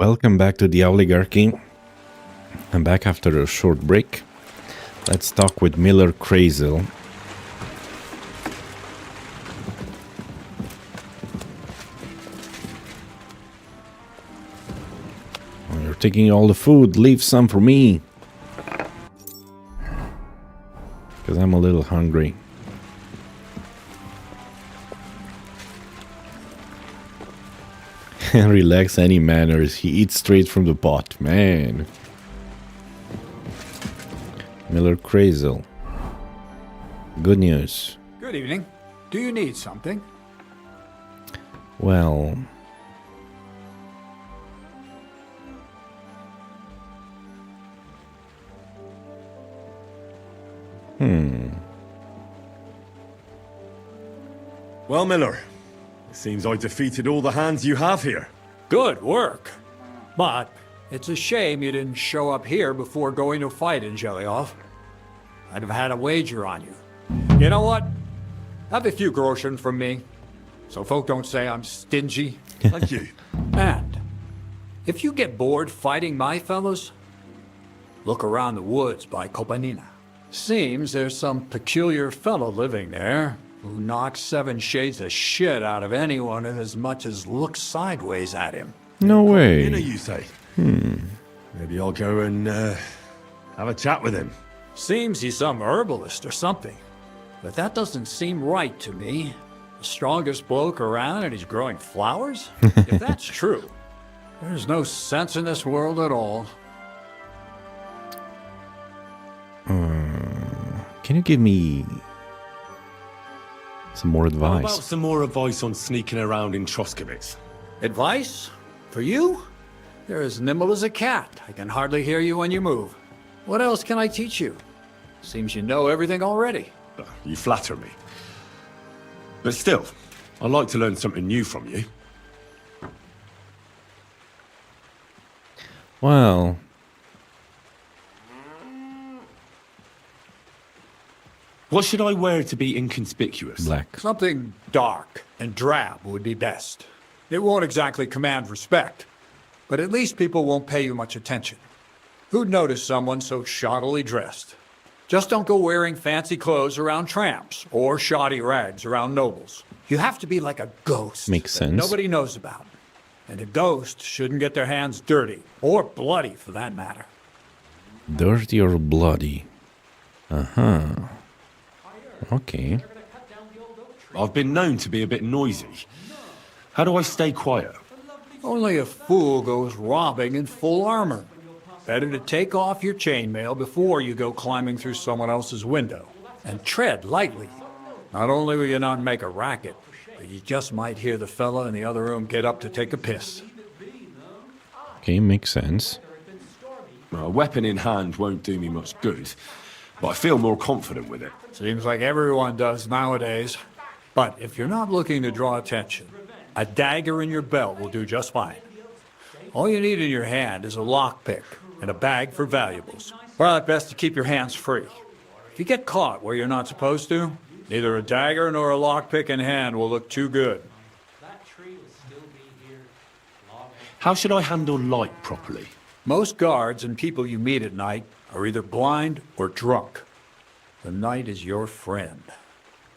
Welcome back to the Owlygarchy. I'm back after a short break. Let's talk with Miller Crazel. Oh, you're taking all the food. Leave some for me. Because I'm a little hungry. Relax any manners. He eats straight from the pot, man. Miller Crazel. Good news. Good evening. Do you need something? Well... Well, Miller, it seems I defeated all the hands you have here. Good work. But it's a shame you didn't show up here before going to fight in Jelioff. I'd have had a wager on you. You know what? Have a few groschen from me, so folk don't say I'm stingy. Thank you. And if you get bored fighting my fellows, look around the woods by Kopanina. Seems there's some peculiar fellow living there who knocks 7 shades of shit out of anyone who as much as looks sideways at him. No way. You know, you say. Maybe I'll go and have a chat with him. Seems he's some herbalist or something. But that doesn't seem right to me. The strongest bloke around and he's growing flowers? If that's true, there's no sense in this world at all. Can you give me some more How advice? about some more advice on sneaking around in Troskowitz? Advice? For you? You're as nimble as a cat. I can hardly hear you when you move. What else can I teach you? Seems you know everything already. You flatter me. But still, I'd like to learn something new from you. Well... What should I wear to be inconspicuous? black. Something dark and drab would be best. It won't exactly command respect, but at least people won't pay you much attention. Who'd notice someone so shoddily dressed? Just don't go wearing fancy clothes around tramps or shoddy rags around nobles. You have to be like a ghost Makes that sense. nobody knows about. And a ghost shouldn't get their hands dirty, or bloody for that matter. Dirty or bloody? Uh-huh. Okay. I've been known to be a bit noisy. How do I stay quiet? Only a fool goes robbing in full armor. Better to take off your chainmail before you go climbing through someone else's window. And tread lightly. Not only will you not make a racket, but you just might hear the fella in the other room get up to take a piss. Okay, makes sense. A weapon in hand won't do me much good, but I feel more confident with it. Seems like everyone does nowadays. But if you're not looking to draw attention, a dagger in your belt will do just fine. All you need in your hand is a lockpick and a bag for valuables. Well, it's best to keep your hands free. If you get caught where you're not supposed to, neither a dagger nor a lockpick in hand will look too good. How should I handle light properly? Most guards and people you meet at night are either blind or drunk. The night is your friend.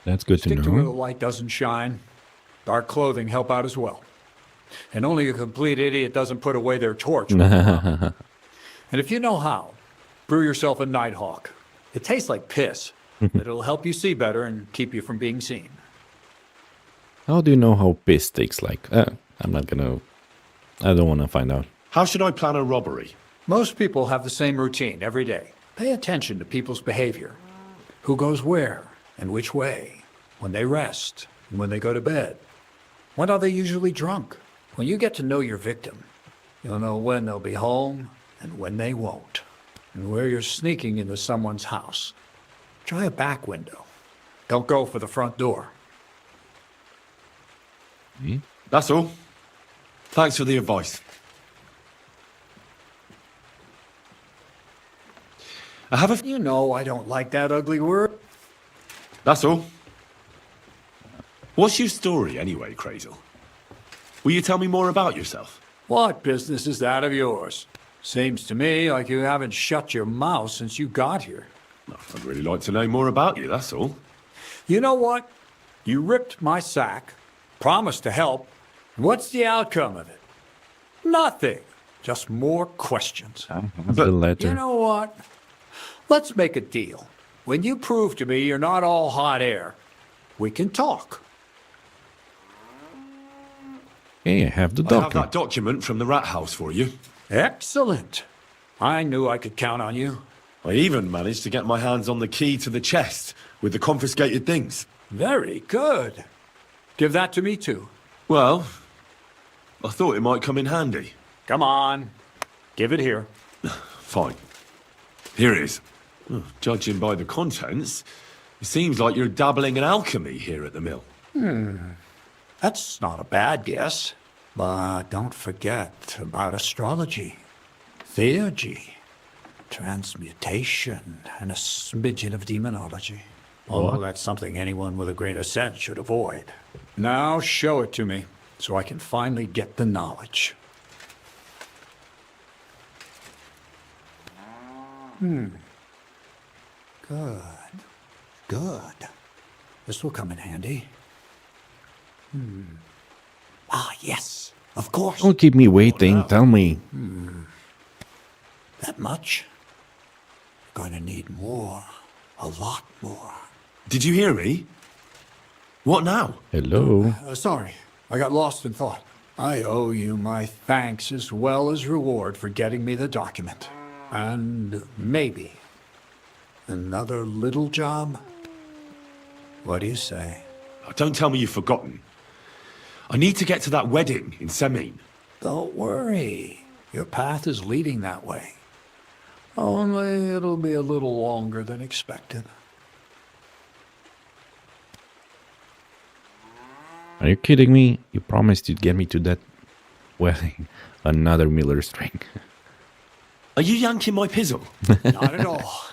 That's good to Stick to where the know. light doesn't shine. Dark clothing help out as well. And only a complete idiot doesn't put away their torch. And if you know how, brew yourself a Nighthawk. It tastes like piss, but it'll help you see better and keep you from being seen. How do you know how piss tastes like? I'm not gonna... I don't want to find out. How should I plan a robbery? Most people have the same routine every day. Pay attention to people's behavior. Who goes where and which way, when they rest and when they go to bed. When are they usually drunk? When you get to know your victim, you'll know when they'll be home and when they won't, and where you're sneaking into someone's house. Try a back window. Don't go for the front door. That's all. Thanks for the advice. I have a... You know I don't like that ugly word. That's all. What's your story anyway, Crazel? Will you tell me more about yourself? What business is that of yours? Seems to me like you haven't shut your mouth since you got here. I'd really like to know more about you, that's all. You know what? You ripped my sack, promised to help. What's the outcome of it? Nothing. Just more questions. The letter. You know what? Let's make a deal. When you prove to me you're not all hot air, we can talk. Hey, I have the I have document. that document from the rat house for you. Excellent. I knew I could count on you. I even managed to get my hands on the key to the chest with the confiscated things. Very good. Give that to me too. Well, I thought it might come in handy. Come on. Give it here. Fine. Here it is. Judging by the contents, it seems like you're dabbling in alchemy here at the mill. That's not a bad guess. But don't forget about astrology, theurgy, transmutation, and a smidgen of demonology. Although that's something anyone with a grain of sense should avoid. Now show it to me, so I can finally get the knowledge. Good. Good. This will come in handy. Ah, yes. Of course. Don't keep me waiting. Tell me. That much? Going to need more. A lot more. Did you hear me? What now? Hello. Sorry, I got lost in thought. I owe you my thanks as well as reward for getting me the document. And maybe another little job? What do you say? Oh, don't tell me you've forgotten. I need to get to that wedding in Semin. Don't worry. Your path is leading that way. Only it'll be a little longer than expected. Are you kidding me? You promised you'd get me to that wedding. Another Miller string. Are you yanking my pizzle? Not at all.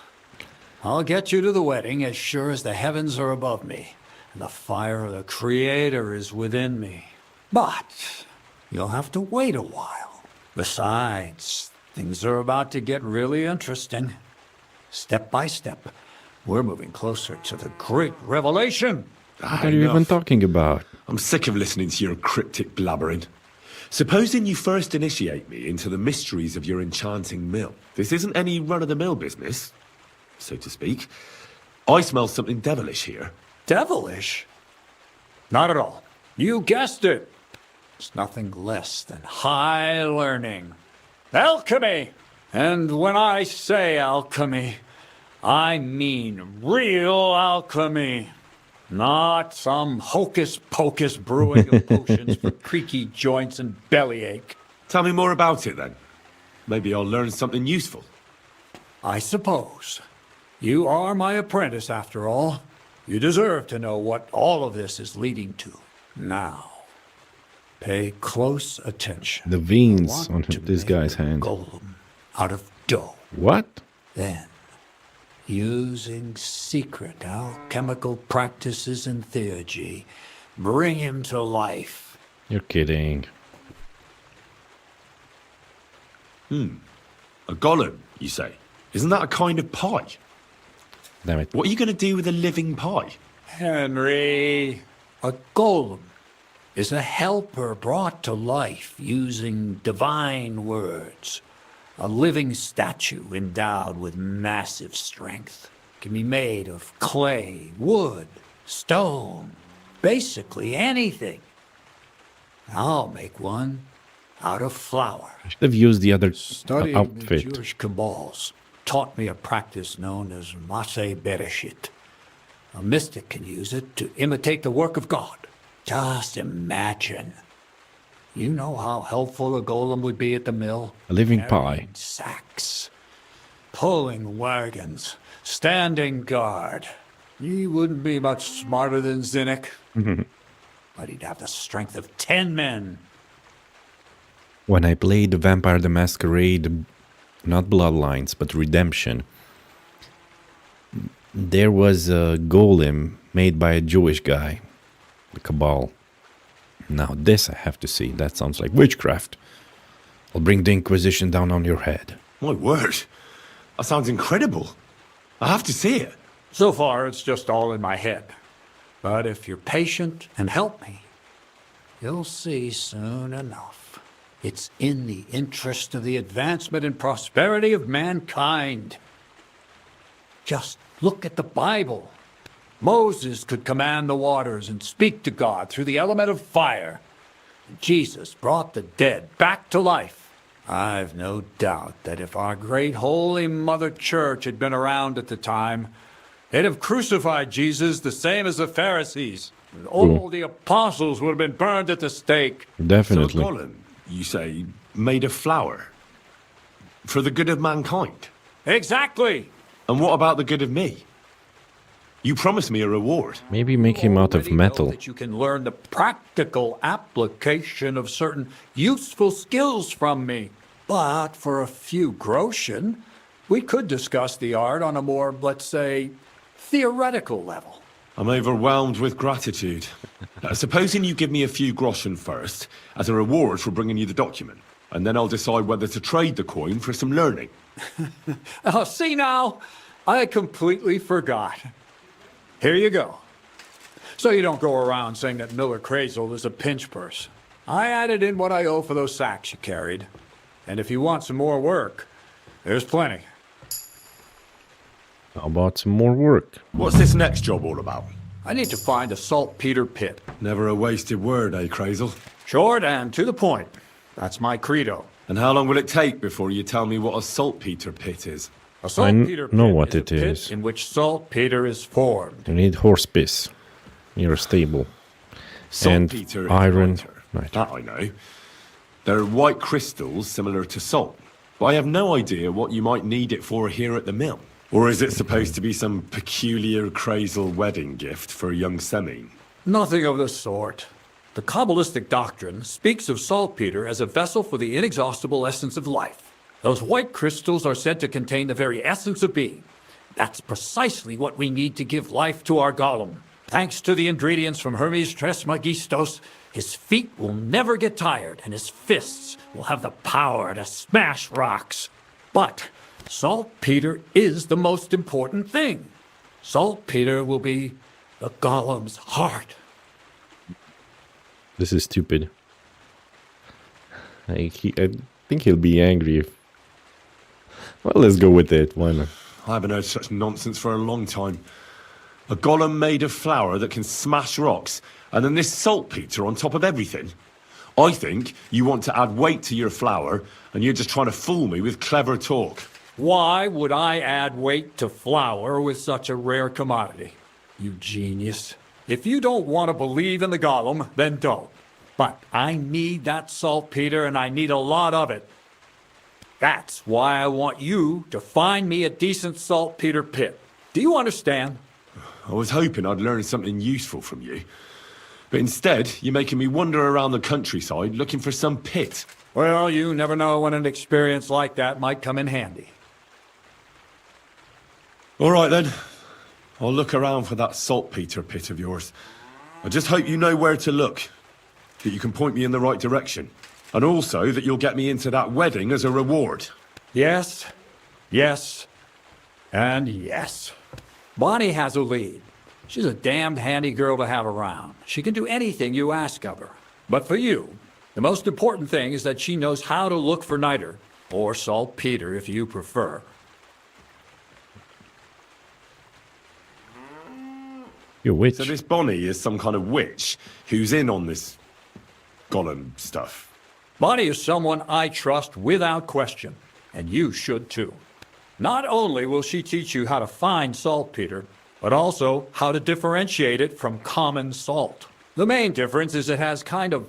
I'll get you to the wedding as sure as the heavens are above me, and the fire of the Creator is within me. But you'll have to wait a while. Besides, things are about to get really interesting. Step by step, we're moving closer to the great revelation. What are you even talking about? I'm sick of listening to your cryptic blabbering. Supposing you first initiate me into the mysteries of your enchanting mill. This isn't any run-of-the-mill business, so to speak. I smell something devilish here. Devilish? Not at all. You guessed it. It's nothing less than high learning. Alchemy! And when I say alchemy, I mean real alchemy. Not some hocus-pocus brewing of potions for creaky joints and bellyache. Tell me more about it, then. Maybe I'll learn something useful. I suppose. You are my apprentice, after all. You deserve to know what all of this is leading to. Now, pay close attention. The veins I on want to this make guy's a hand. golem out of dough. What? Then, using secret alchemical practices and theurgy, bring him to life. You're kidding. A golem, you say? Isn't that a kind of pie? Damn it. What are you going to do with a living pie? Henry, a golem is a helper brought to life using divine words. A living statue endowed with massive strength. Can be made of clay, wood, stone, basically anything. I'll make one out of flour. I should have used the other Studying outfit. the Jewish Kabbals taught me a practice known as Maseh Bereshit. A mystic can use it to imitate the work of God. Just imagine. You know how helpful a golem would be at the mill? A living Carrying pie. sacks, pulling wagons, standing guard. He wouldn't be much smarter than Zinnik. But he'd have the strength of 10 men. When I played Vampire the Masquerade, not Bloodlines, but Redemption, there was a golem made by a Jewish guy, the Cabal. Now this I have to see. That sounds like witchcraft. I'll bring the Inquisition down on your head. My word. That sounds incredible. I have to see it. So far, it's just all in my head. But if you're patient and help me, you'll see soon enough. It's in the interest of the advancement and prosperity of mankind. Just look at the Bible. Moses could command the waters and speak to God through the element of fire. Jesus brought the dead back to life. I've no doubt that if our great holy Mother Church had been around at the time, they'd have crucified Jesus the same as the Pharisees. And all the apostles would have been burned at the stake. Definitely. So a golem, you say, made of flour? For the good of mankind? Exactly. And what about the good of me? You promised me a reward. Maybe make him out of Already know metal. that you can learn the practical application of certain useful skills from me. But for a few groschen, we could discuss the art on a more, let's say, theoretical level. I'm overwhelmed with gratitude. Supposing you give me a few groschen first, as a reward for bringing you the document, and then I'll decide whether to trade the coin for some learning. Oh, see now, I completely forgot. Here you go. So you don't go around saying that Miller Crazel is a pinch purse. I added in what I owe for those sacks you carried. And if you want some more work, there's plenty. How about some more work? What's this next job all about? I need to find a saltpeter pit. Never a wasted word, eh, Crazel? Short and to the point. That's my credo. And how long will it take before you tell me what a saltpeter pit is? A saltpeter know pit what is a it pit is. in which saltpeter is formed. You need horse piss. You're stable. Saltpeter And iron. is lighter. Right. That I know. They're white crystals similar to salt. But I have no idea what you might need it for here at the mill. Or is it supposed to be some peculiar Crazel wedding gift for a young Semine? Nothing of the sort. The Kabbalistic doctrine speaks of saltpeter as a vessel for the inexhaustible essence of life. Those white crystals are said to contain the very essence of being. That's precisely what we need to give life to our golem. Thanks to the ingredients from Hermes Trismegistos, his feet will never get tired and his fists will have the power to smash rocks. But saltpeter is the most important thing. Saltpeter will be the golem's heart. This is stupid. I think he'll be angry if... Well, let's go with it. Why not? I haven't heard such nonsense for a long time. A golem made of flour that can smash rocks, and then this saltpeter on top of everything. I think you want to add weight to your flour, and you're just trying to fool me with clever talk. Why would I add weight to flour with such a rare commodity? You genius. If you don't want to believe in the golem, then don't. But I need that saltpeter, and I need a lot of it. That's why I want you to find me a decent saltpeter pit. Do you understand? I was hoping I'd learn something useful from you. But instead, you're making me wander around the countryside looking for some pit. Well, you never know when an experience like that might come in handy. All right, then. I'll look around for that saltpeter pit of yours. I just hope you know where to look, that you can point me in the right direction, and also that you'll get me into that wedding as a reward. Yes, yes, and yes. Bonnie has a lead. She's a damned handy girl to have around. She can do anything you ask of her. But for you, the most important thing is that she knows how to look for niter, or saltpeter if you prefer. You witch. So this Bonnie is some kind of witch who's in on this golem stuff. Bonnie is someone I trust without question, and you should too. Not only will she teach you how to find saltpeter, but also how to differentiate it from common salt. The main difference is it has kind of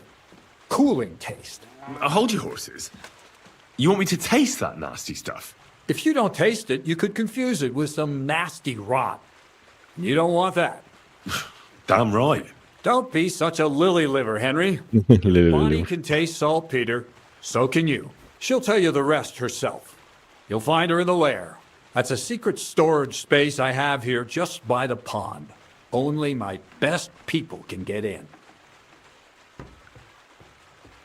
cooling taste. Hold your horses. You want me to taste that nasty stuff? If you don't taste it, you could confuse it with some nasty rot. You don't want that. Damn right. Don't be such a lily liver, Henry. Lily Bonnie liver. can taste saltpeter, so can you. She'll tell you the rest herself. You'll find her in the lair. That's a secret storage space I have here just by the pond. Only my best people can get in.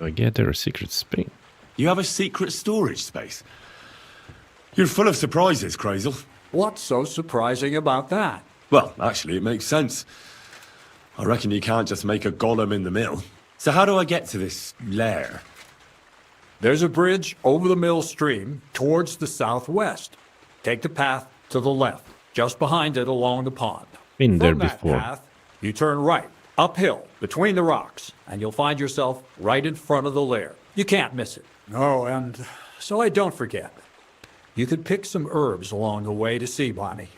I get there a secret spring. You have a secret storage space. You're full of surprises, Crazel. What's so surprising about that? Well, actually, it makes sense. I reckon you can't just make a golem in the mill. So how do I get to this lair? There's a bridge over the mill stream towards the southwest. Take the path to the left, just behind it along the pond. Been there From that before. path, you turn right, uphill, between the rocks, and you'll find yourself right in front of the lair. You can't miss it. Oh, and so I don't forget. You could pick some herbs along the way to see Bonnie.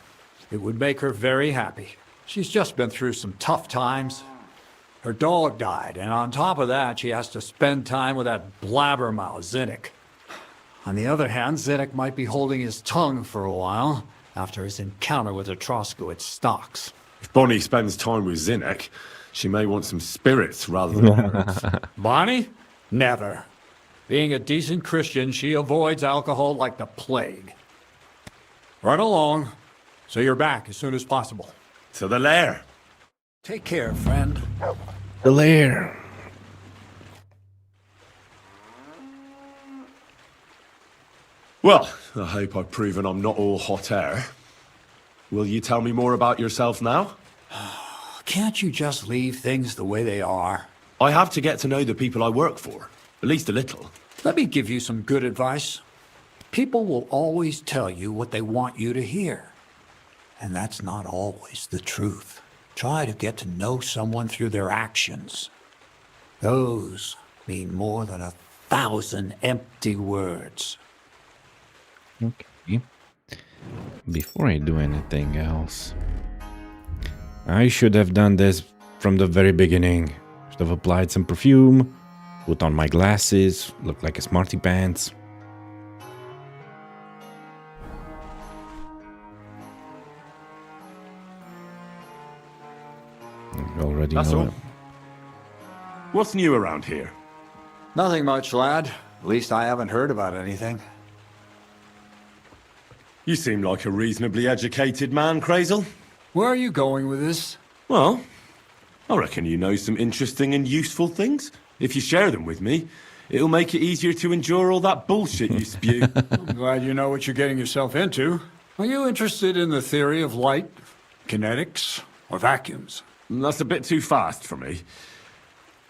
It would make her very happy. She's just been through some tough times. Her dog died, and on top of that, she has to spend time with that blabbermouth, Zinnik. On the other hand, Zinnik might be holding his tongue for a while after his encounter with Atrosco at Stocks. If Bonnie spends time with Zinnek, she may want some spirits rather than herbs. Bonnie? Never. Being a decent Christian, she avoids alcohol like the plague. Run along, so you're back as soon as possible. To the lair. Take care, friend. The lair. Well, I hope I've proven I'm not all hot air. Will you tell me more about yourself now? Can't you just leave things the way they are? I have to get to know the people I work for. At least a little. Let me give you some good advice. People will always tell you what they want you to hear. And that's not always the truth. Try to get to know someone through their actions. Those mean more than 1,000 empty words. Okay. Before I do anything else, I should have done this from the very beginning. Should have applied some perfume, put on my glasses, look like a smarty pants. You already That's know all. it. What's new around here? Nothing much, lad. At least I haven't heard about anything. You seem like a reasonably educated man, Crazel. Where are you going with this? Well, I reckon you know some interesting and useful things. If you share them with me, it'll make it easier to endure all that bullshit you spew. I'm glad you know what you're getting yourself into. Are you interested in the theory of light, kinetics, or vacuums? That's a bit too fast for me.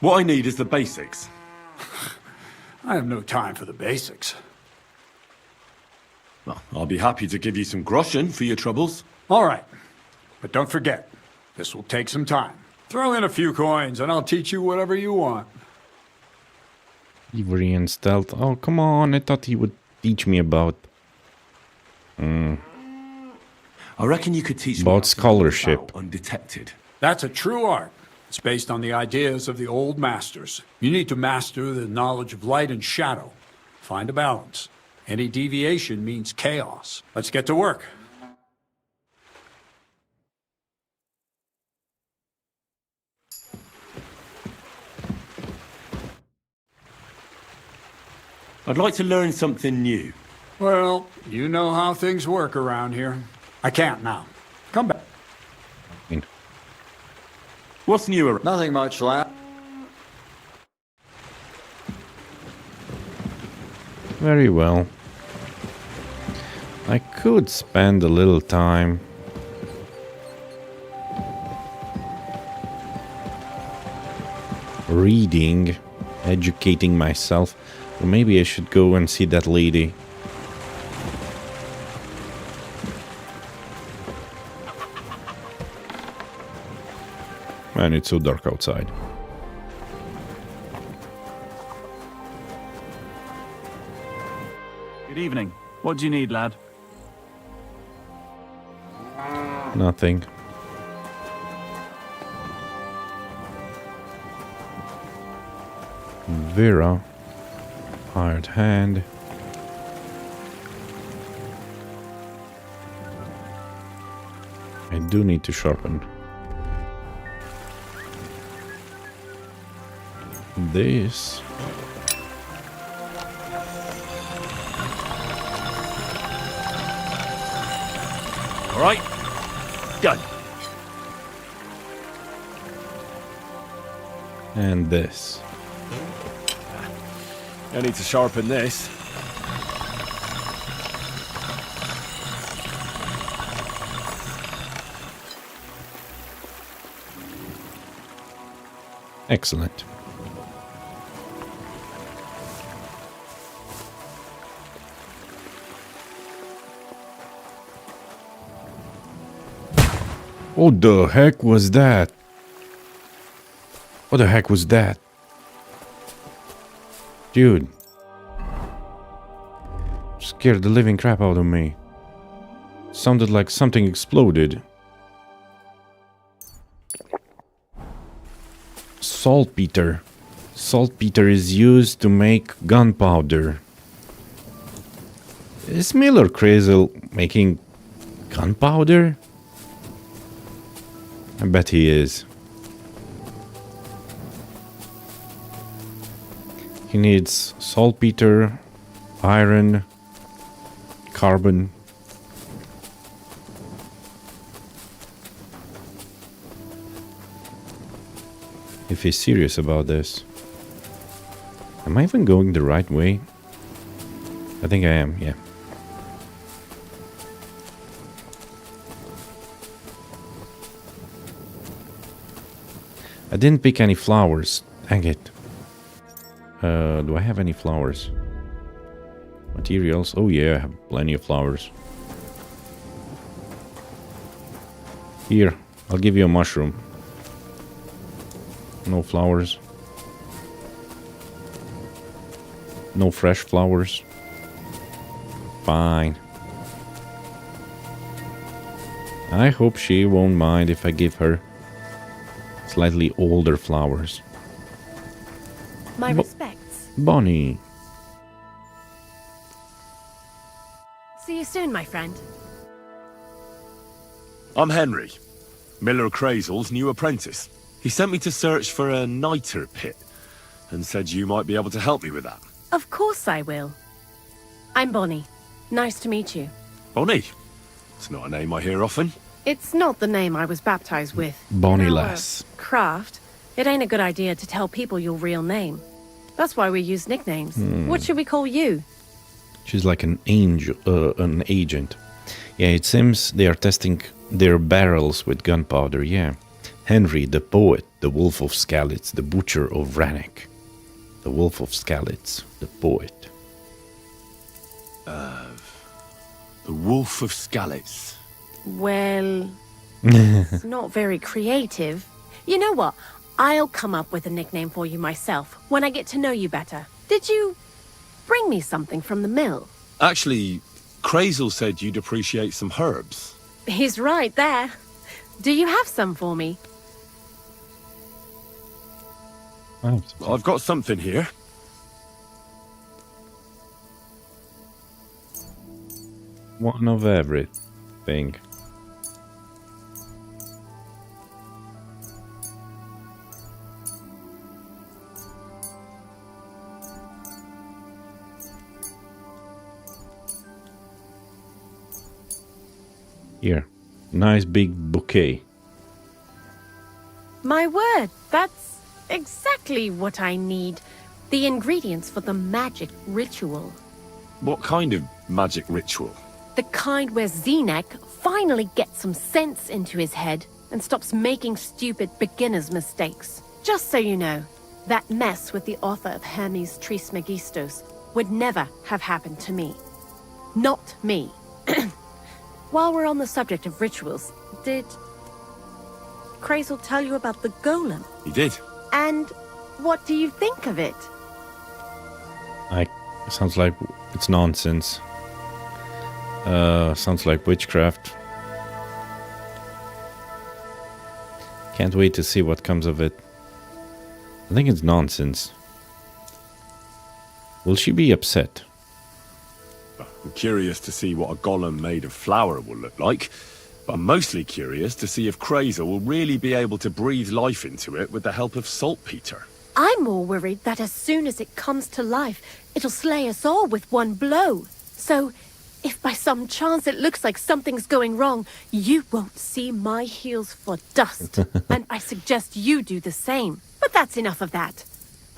What I need is the basics. I have no time for the basics. Well, I'll be happy to give you some groschen for your troubles. All right, but don't forget, this will take some time. Throw in a few coins and I'll teach you whatever you want. Thievery and stealth. Oh, come on. I thought he would teach me about I reckon you could teach me About how to scholarship. move about undetected. That's a true art. It's based on the ideas of the old masters. You need to master the knowledge of light and shadow. Find a balance. Any deviation means chaos. Let's get to work. I'd like to learn something new. Well, you know how things work around here. I can't now. Come back. What's new around? Nothing much, lad. Very well. I could spend a little time reading, educating myself, or maybe I should go and see that lady. Man, it's so dark outside. Good evening. What do you need, lad? Nothing. Vera, hired hand. I do need to sharpen this. All right, done. And this. I need to sharpen this. Excellent. What the heck was that? What the heck was that? Dude. Scared the living crap out of me. Sounded like something exploded. Saltpeter. Saltpeter is used to make gunpowder. Is Miller Crazel making gunpowder? I bet he is. He needs saltpeter, iron, carbon. If he's serious about this. Am I even going the right way? I think I am, yeah. I didn't pick any flowers. Dang it. Do I have any flowers? Materials? Oh yeah, I have plenty of flowers. Here, I'll give you a mushroom. No flowers. No fresh flowers. Fine. I hope she won't mind if I give her slightly older flowers. My respects. Bonnie. See you soon, my friend. I'm Henry, Miller Crazel's new apprentice. He sent me to search for a niter pit and said you might be able to help me with that. Of course I will. I'm Bonnie. Nice to meet you. Bonnie? It's not a name I hear often. It's not the name I was baptized with. Bonnie In our lass. craft, it ain't a good idea to tell people your real name. That's why we use nicknames. What should we call you? She's like an angel, an agent. Yeah, it seems they are testing their barrels with gunpowder, yeah. Henry, the poet, the wolf of Skalitz, the butcher of Rannoch. The wolf of Skalitz, the poet. The Wolf of Skalitz. Well, it's not very creative. You know what? I'll come up with a nickname for you myself when I get to know you better. Did you bring me something from the mill? Actually, Crazel said you'd appreciate some herbs. He's right there. Do you have some for me? I've got something here. One of everything. Here, nice big bouquet. My word, that's exactly what I need. The ingredients for the magic ritual. What kind of magic ritual? The kind where Zenek finally gets some sense into his head and stops making stupid beginner's mistakes. Just so you know, that mess with the author of Hermes Trismegistos would never have happened to me. Not me. While we're on the subject of rituals, did Crazel tell you about the golem? He did. And what do you think of it? Sounds like it's nonsense. Sounds like witchcraft. Can't wait to see what comes of it. I think it's nonsense. Will she be upset? I'm curious to see what a golem made of flour will look like, but I'm mostly curious to see if Crazel will really be able to breathe life into it with the help of saltpeter. I'm more worried that as soon as it comes to life, it'll slay us all with one blow. So, if by some chance it looks like something's going wrong, you won't see my heels for dust. And I suggest you do the same. But that's enough of that.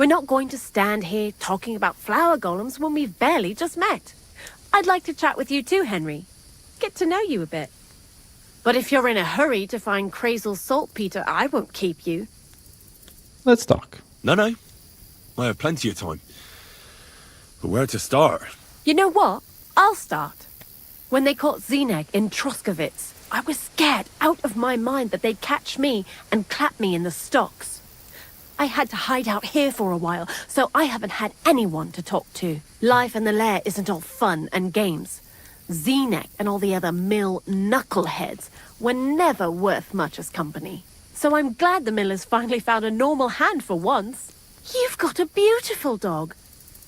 We're not going to stand here talking about flower golems when we've barely just met. I'd like to chat with you too, Henry. Get to know you a bit. But if you're in a hurry to find Crazel's saltpeter, I won't keep you. Let's talk. No, no. I have plenty of time. But where to start? You know what? I'll start. When they caught Zineg in Troskovitz, I was scared out of my mind that they'd catch me and clap me in the stocks. I had to hide out here for a while, so I haven't had anyone to talk to. Life in the lair isn't all fun and games. Zineg and all the other mill knuckleheads were never worth much as company. So I'm glad the miller's finally found a normal hand for once. You've got a beautiful dog.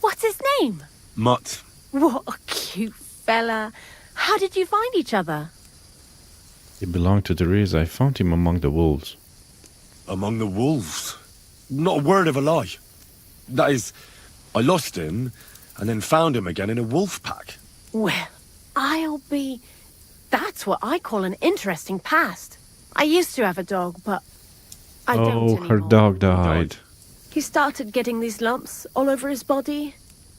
What's his name? Mutt. What a cute fella. How did you find each other? He belonged to Therese. I found him among the wolves. Among the wolves? Not a word of a lie. That is, I lost him, and then found him again in a wolf pack. Well, I'll be... That's what I call an interesting past. I used to have a dog, but I don't anymore. Her dog died. He started getting these lumps all over his body.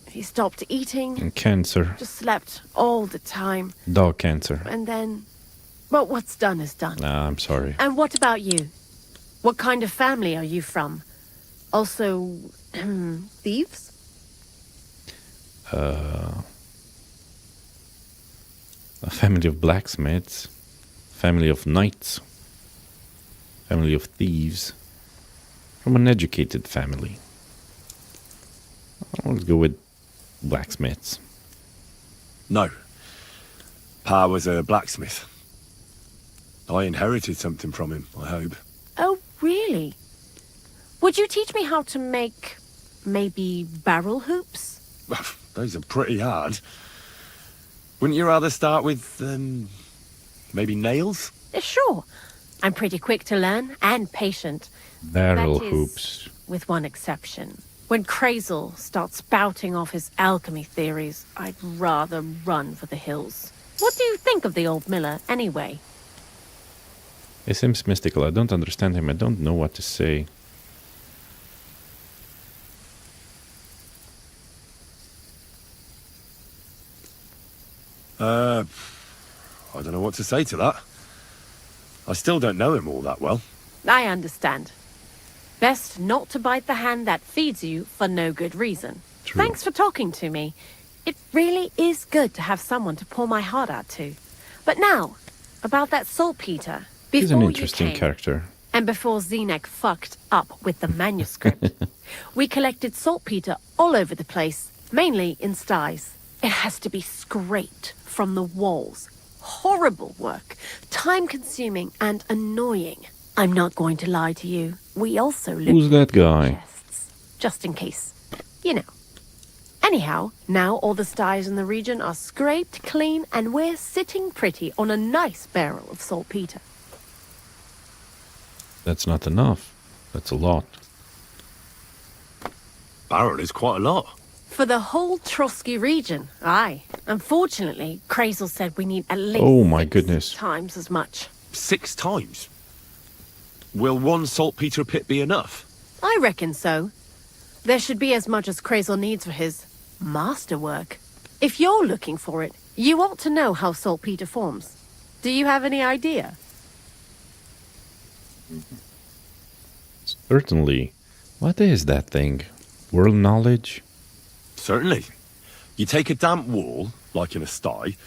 He stopped eating. And cancer. Just slept all the time. Dog cancer. And then... Well, what's done is done. Nah, I'm sorry. And what about you? What kind of family are you from? Also, thieves? A family of blacksmiths. Family of knights. Family of thieves. From an educated family. Let's go with blacksmiths. No. Pa was a blacksmith. I inherited something from him, I hope. Oh, really? Would you teach me how to make, maybe, barrel hoops? Those are pretty hard. Wouldn't you rather start with, maybe nails? Sure. I'm pretty quick to learn and patient. Barrel That is, hoops. with one exception. When Crazel starts spouting off his alchemy theories, I'd rather run for the hills. What do you think of the old miller, anyway? He seems mystical. I don't understand him. I don't know what to say. I don't know what to say to that. I still don't know him all that well. I understand. Best not to bite the hand that feeds you for no good reason. True. Thanks for talking to me. It really is good to have someone to pour my heart out to. But now, about that saltpeter. He's an Before interesting you came, character. and before Zineg fucked up with the manuscript, we collected saltpeter all over the place, mainly in sties. It has to be scraped from the walls. Horrible work, time-consuming and annoying. I'm not going to lie to you. We also looked Who's that at the guy? chests, just in case. You know. Anyhow, now all the sties in the region are scraped clean and we're sitting pretty on a nice barrel of saltpeter. That's not enough. That's a lot. Barrel is quite a lot. For the whole Trotsky region, aye. Unfortunately, Crazel said we need at least Oh my 6 goodness. times as much. 6 times? Will one saltpeter pit be enough? I reckon so. There should be as much as Crazel needs for his masterwork. If you're looking for it, you ought to know how saltpeter forms. Do you have any idea? Certainly. What is that thing? World knowledge? Certainly. You take a damp wall, like in a sty,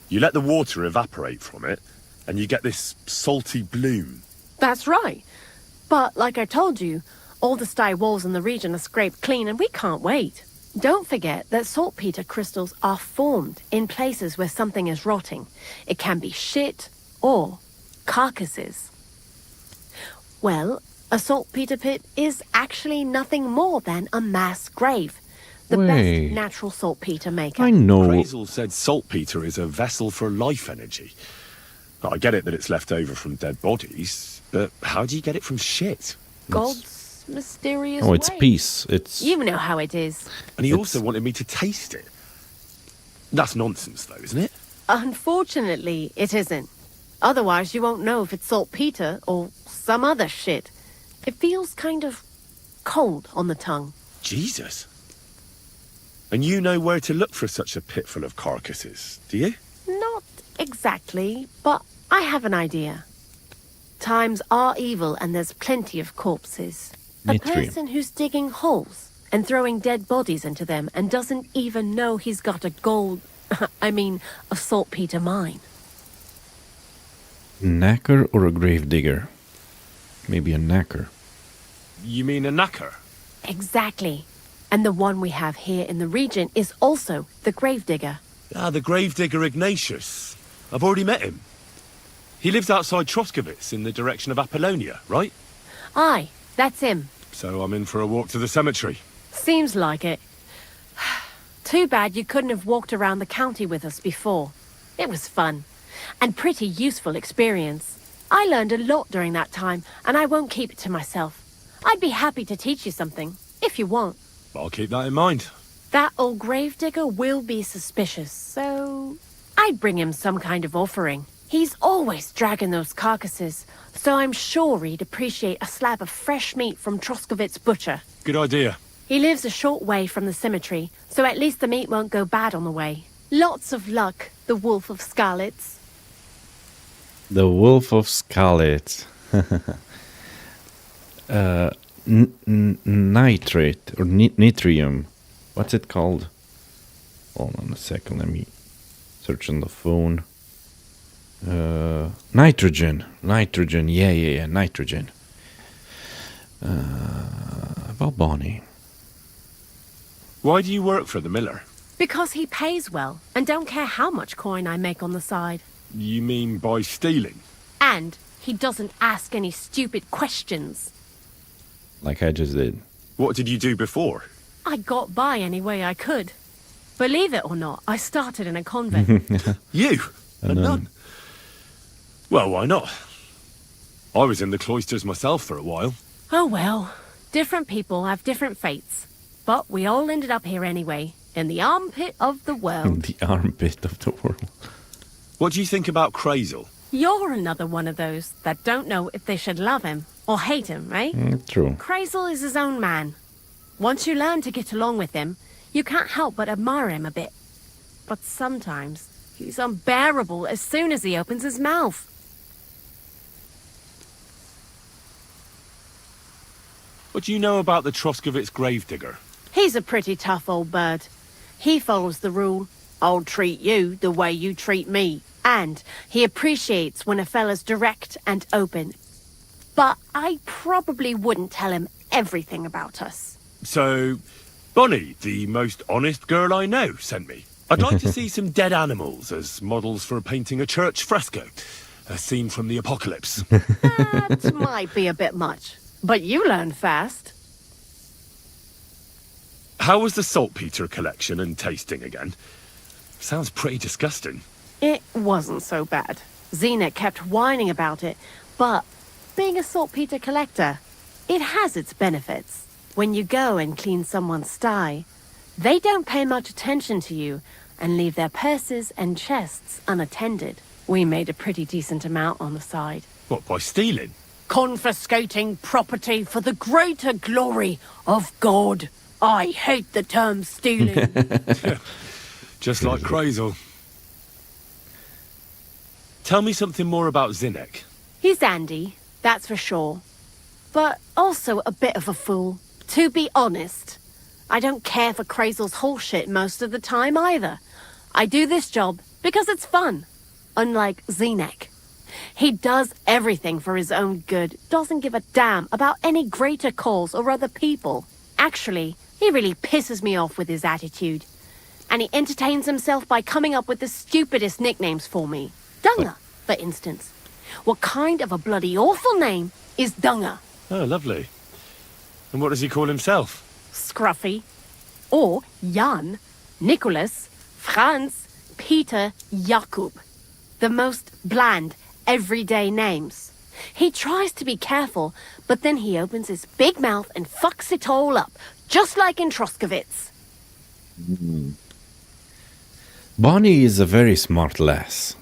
you let the water evaporate from it, and you get this salty bloom. That's right. But like I told you, all the sty walls in the region are scraped clean and we can't wait. Don't forget that saltpeter crystals are formed in places where something is rotting. It can be shit or carcasses. Well, a saltpeter pit is actually nothing more than a mass grave. The Wait. best natural saltpeter maker. I know. Crazel said saltpeter is a vessel for life energy. I get it that it's left over from dead bodies, but how do you get it from shit? God's mysterious Oh, it's way. peace. It's You know how it is. And he It's- also wanted me to taste it. That's nonsense, though, isn't it? Unfortunately, it isn't. Otherwise, you won't know if it's saltpeter or some other shit. It feels kind of cold on the tongue. Jesus. And you know where to look for such a pit full of carcasses, do you? Not exactly, but I have an idea. Times are evil and there's plenty of corpses. A Mitrium. person who's digging holes and throwing dead bodies into them and doesn't even know he's got a a saltpeter mine. Knacker or a gravedigger? Maybe a knacker. You mean a knacker? Exactly. And the one we have here in the region is also the gravedigger. Ah, the gravedigger Ignatius. I've already met him. He lives outside Troskowitz in the direction of Apollonia, right? Aye, that's him. So I'm in for a walk to the cemetery. Seems like it. Too bad you couldn't have walked around the county with us before. It was fun. And pretty useful experience. I learned a lot during that time, and I won't keep it to myself. I'd be happy to teach you something, if you want. I'll keep that in mind. That old gravedigger will be suspicious, so I'd bring him some kind of offering. He's always dragging those carcasses, so I'm sure he'd appreciate a slab of fresh meat from Troskowitz butcher. Good idea. He lives a short way from the cemetery, so at least the meat won't go bad on the way. Lots of luck, the Wolf of Scarlets. The Wolf of Scarlet. Nitrate or nitrium. What's it called? Hold on a second. Let me search on the phone. Nitrogen. Nitrogen. Yeah. Nitrogen. About Bonnie. Why do you work for the miller? Because he pays well, and don't care how much coin I make on the side. You mean by stealing? And he doesn't ask any stupid questions. Like I just did. What did you do before? I got by any way I could. Believe it or not, I started in a convent. You? A A nun. nun? Well, why not? I was in the cloisters myself for a while. Oh well, different people have different fates. But we all ended up here anyway, in the armpit of the world. The armpit of the world. What do you think about Crazel? You're another one of those that don't know if they should love him or hate him, right? True. Crazel is his own man. Once you learn to get along with him, you can't help but admire him a bit. But sometimes, he's unbearable as soon as he opens his mouth. What do you know about the Troskowitz gravedigger? He's a pretty tough old bird. He follows the rule, I'll treat you the way you treat me. And he appreciates when a fella's direct and open. But I probably wouldn't tell him everything about us. So, Bonnie, the most honest girl I know, sent me. I'd like to see some dead animals as models for painting a church fresco. A scene from the apocalypse. That might be a bit much. But you learn fast. How was the saltpeter collection and tasting again? Sounds pretty disgusting. It wasn't so bad. Xena kept whining about it, but being a saltpeter collector, it has its benefits. When you go and clean someone's sty, they don't pay much attention to you and leave their purses and chests unattended. We made a pretty decent amount on the side. What, by stealing? Confiscating property for the greater glory of God. I hate the term stealing. Just like Crazel. Tell me something more about Zinnek. He's Andy, that's for sure. But also a bit of a fool. To be honest, I don't care for Crazel's bullshit most of the time either. I do this job because it's fun. Unlike Zinnek. He does everything for his own good, doesn't give a damn about any greater cause or other people. Actually, he really pisses me off with his attitude. And he entertains himself by coming up with the stupidest nicknames for me. Dunga, for instance. What kind of a bloody awful name is Dunga? Oh, lovely. And what does he call himself? Scruffy. Or Jan, Nicholas, Franz, Peter, Jakub. The most bland, everyday names. He tries to be careful, but then he opens his big mouth and fucks it all up, just like in Troskowitz. Bonnie is a very smart lass.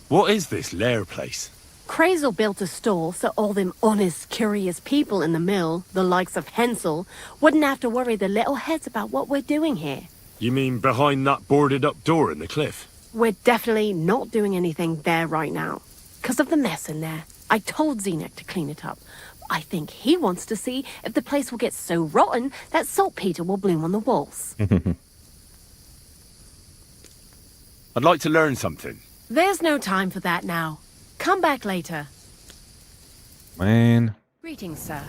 What is this lair place? Crazel built a store so all them honest, curious people in the mill, the likes of Hensel, wouldn't have to worry their little heads about what we're doing here. You mean behind that boarded up door in the cliff? We're definitely not doing anything there right now. 'Cause of the mess in there. I told Zenek to clean it up. I think he wants to see if the place will get so rotten that saltpeter will bloom on the walls. I'd like to learn something. There's no time for that now. Come back later. Man. Greetings, sir.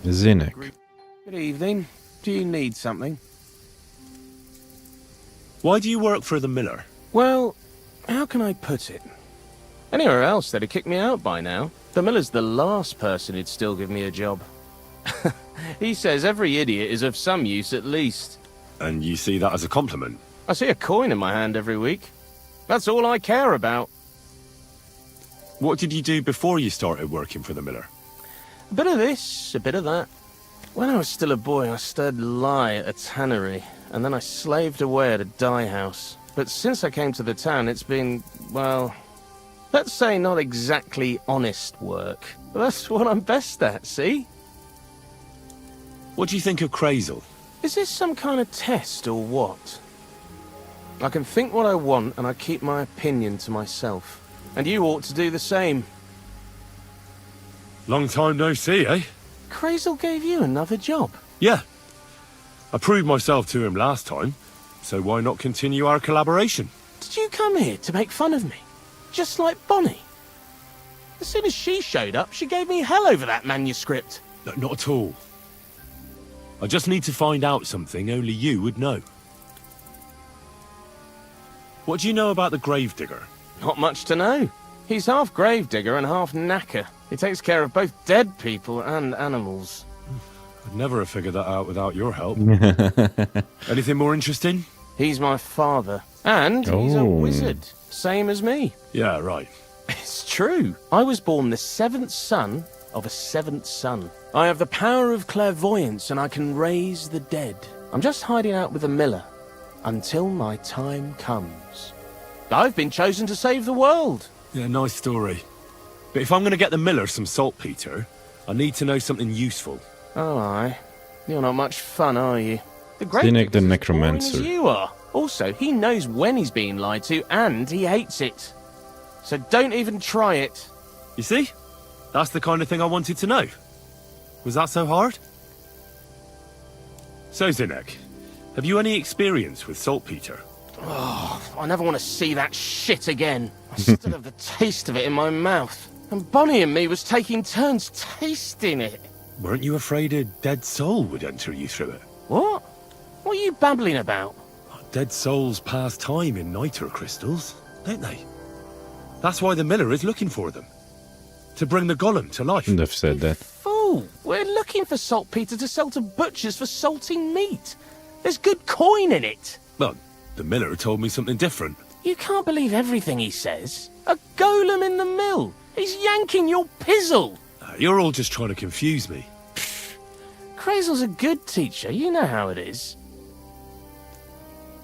Zenek. Good evening. Do you need something? Why do you work for the miller? Well, how can I put it? Anywhere else, they'd have kicked me out by now. The miller's the last person who'd still give me a job. He says every idiot is of some use at least. And you see that as a compliment? I see a coin in my hand every week. That's all I care about. What did you do before you started working for the miller? A bit of this, a bit of that. When I was still a boy, I stirred lye at a tannery, and then I slaved away at a dye house. But since I came to the town, it's been, well, let's say not exactly honest work. But that's what I'm best at, see? What do you think of Crazel? Is this some kind of test or what? I can think what I want, and I keep my opinion to myself. And you ought to do the same. Long time no see, eh? Crazel gave you another job. Yeah. I proved myself to him last time, so why not continue our collaboration? Did you come here to make fun of me? Just like Bonnie? As soon as she showed up, she gave me hell over that manuscript. No, not at all. I just need to find out something only you would know. What do you know about the gravedigger? Not much to know. He's half gravedigger and half knacker. He takes care of both dead people and animals. I'd never have figured that out without your help. Anything more interesting? He's my father. And he's a wizard. Same as me. Yeah, right. It's true. I was born the seventh son of a seventh son. I have the power of clairvoyance and I can raise the dead. I'm just hiding out with the miller until my time comes. I've been chosen to save the world. Yeah, nice story. But if I'm going to get the miller some saltpeter, I need to know something useful. Oh, aye. You're not much fun, are you? The Zenek the as necromancer. boring as you are. Also, he knows when he's being lied to, and he hates it. So don't even try it. You see? That's the kind of thing I wanted to know. Was that so hard? So, Zenek, have you any experience with saltpeter? Oh, I never want to see that shit again. I still have the taste of it in my mouth. And Bonnie and me was taking turns tasting it. Weren't you afraid a dead soul would enter you through it? What? What are you babbling about? Dead souls pass time in niter crystals, don't they? That's why the miller is looking for them. To bring the golem to life. Shouldn't have said that. Fool! We're looking for saltpeter to sell to butchers for salting meat. There's good coin in it. Well, the miller told me something different. You can't believe everything he says. A golem in the mill. He's yanking your pizzle. You're all just trying to confuse me. Crazel's a good teacher. You know how it is.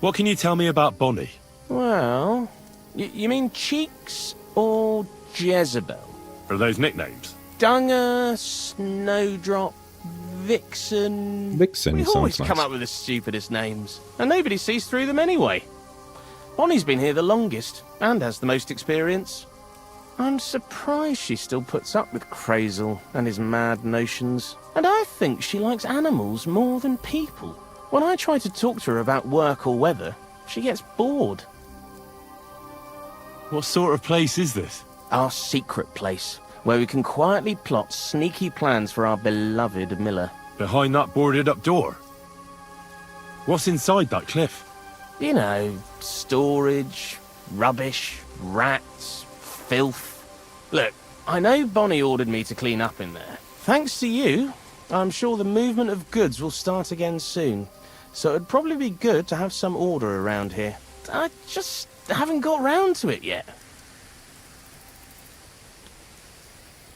What can you tell me about Bonnie? Well, you mean Cheeks or Jezebel? Are those nicknames? Dunger, Snowdrop, Vixen... Vixen We sounds always nice. come up with the stupidest names. And nobody sees through them anyway. Bonnie's been here the longest, and has the most experience. I'm surprised she still puts up with Crazel and his mad notions. And I think she likes animals more than people. When I try to talk to her about work or weather, she gets bored. What sort of place is this? Our secret place, where we can quietly plot sneaky plans for our beloved miller. Behind that boarded up door? What's inside that cliff? You know, storage, rubbish, rats, filth. Look, I know Bonnie ordered me to clean up in there. Thanks to you, I'm sure the movement of goods will start again soon. So it'd probably be good to have some order around here. I just haven't got round to it yet.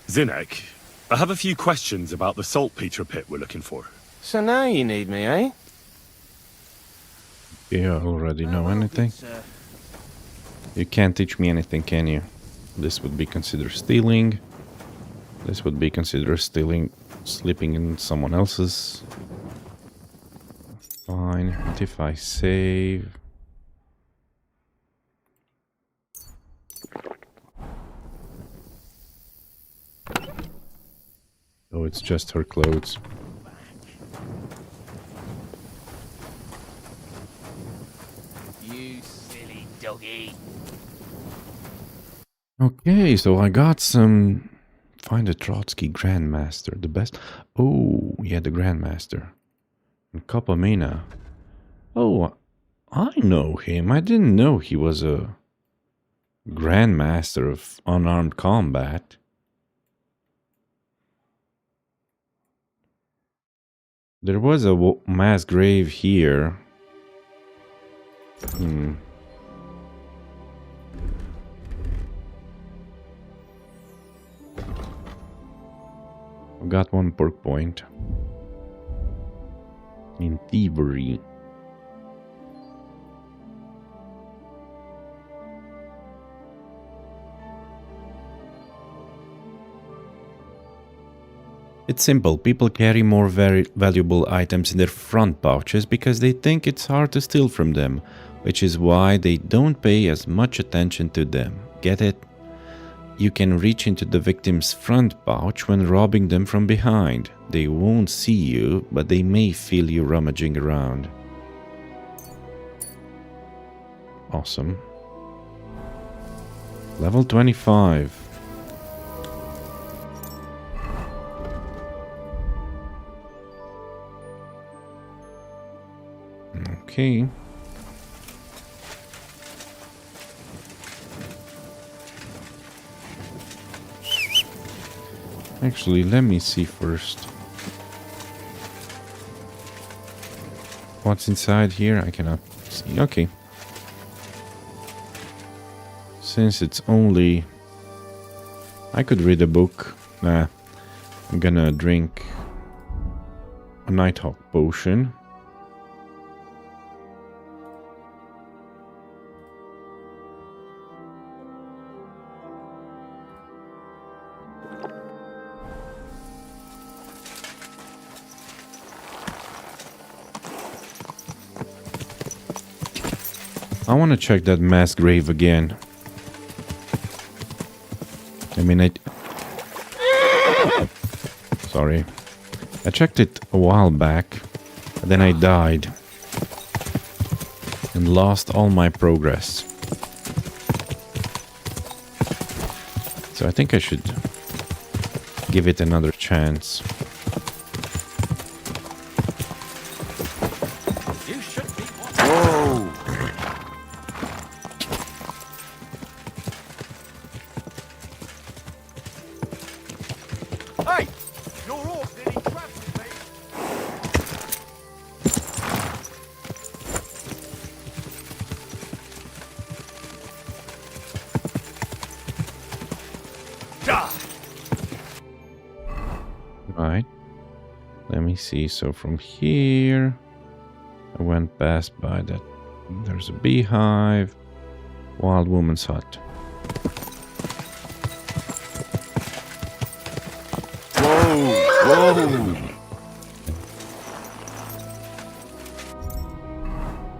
Zenek, I have a few questions about the saltpeter pit we're looking for. So now you need me, eh? You already know anything? You can't teach me anything, can you? This would be considered stealing. This would be considered stealing, sleeping in someone else's. Fine. And if I save... Oh, it's just her clothes. You silly doggy. Okay, so I got some... Find a Trotsky Grandmaster, the best... Oh, yeah, the Grandmaster. And Kopamina. Oh, I know him. I didn't know he was a Grandmaster of unarmed combat. There was a mass grave here. I've got one perk point. In thievery. It's simple. People carry more very valuable items in their front pouches because they think it's hard to steal from them, which is why they don't pay as much attention to them. Get it? You can reach into the victim's front pouch when robbing them from behind. They won't see you, but they may feel you rummaging around. Awesome. Level 25. Okay. Actually, let me see first. What's inside here? I cannot see. Okay. Since it's only... I could read a book. Nah. I'm gonna drink a Nighthawk potion. I want to check that mass grave again. I mean, sorry. I checked it a while back, but then I died. And lost all my progress. So I think I should give it another chance. Right. Let me see. So from here, I went past by that. There's a beehive. Wild woman's hut. Whoa!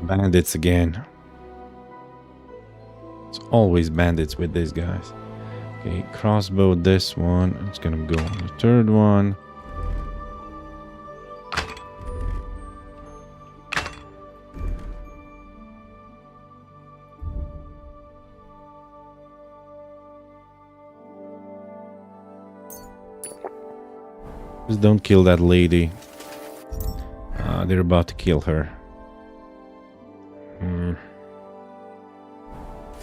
Bandits again. It's always bandits with these guys. Okay, crossbow this one. It's gonna go on the third one. Just don't kill that lady. They're about to kill her.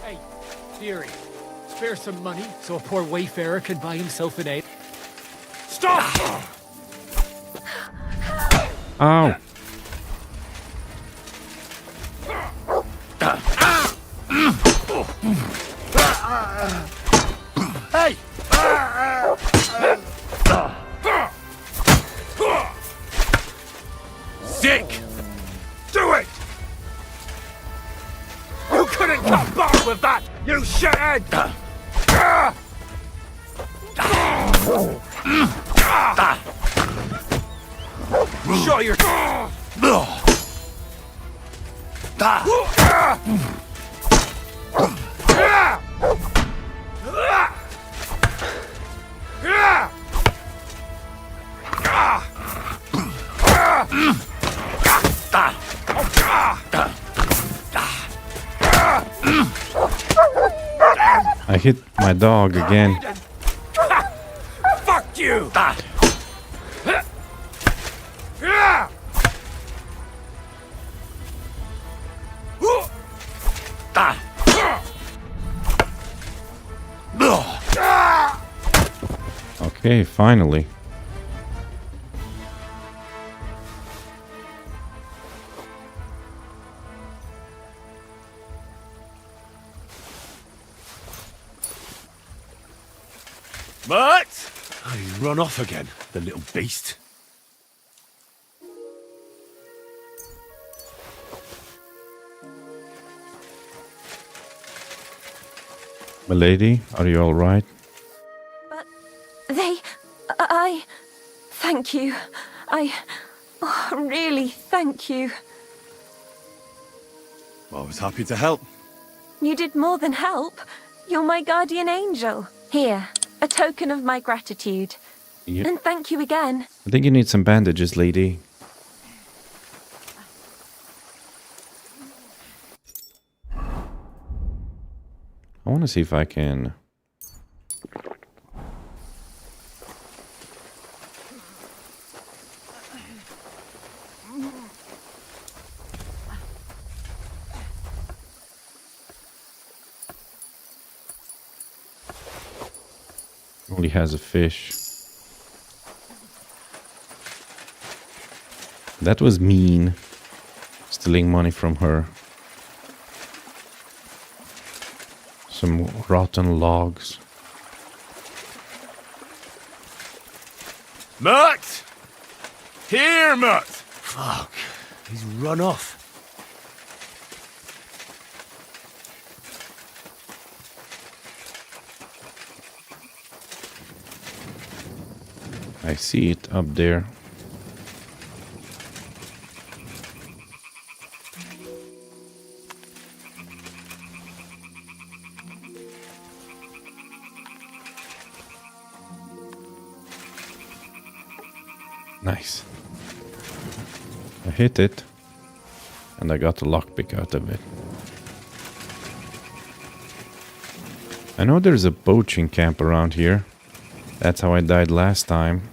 Hey, Theory, spare some money so a poor wayfarer can buy himself an egg. Stop! Ow! Hey! Dick! Do it! You couldn't come back with that! You shithead! Show your... I hit my dog again. Fuck you! Okay, finally. But oh, he's run off again, the little beast. Milady, are you all right? But I thank you. Really thank you. I was happy to help. You did more than help. You're my guardian angel. Here, a token of my gratitude. Yep. And thank you again. I think you need some bandages, lady. I want to see if I can... Only has a fish. That was mean. Stealing money from her. Some rotten logs. Mutt! Here, Mutt! Fuck, he's run off. I see it up there. Nice. I hit it, and I got a lockpick out of it. I know there's a poaching camp around here. That's how I died last time.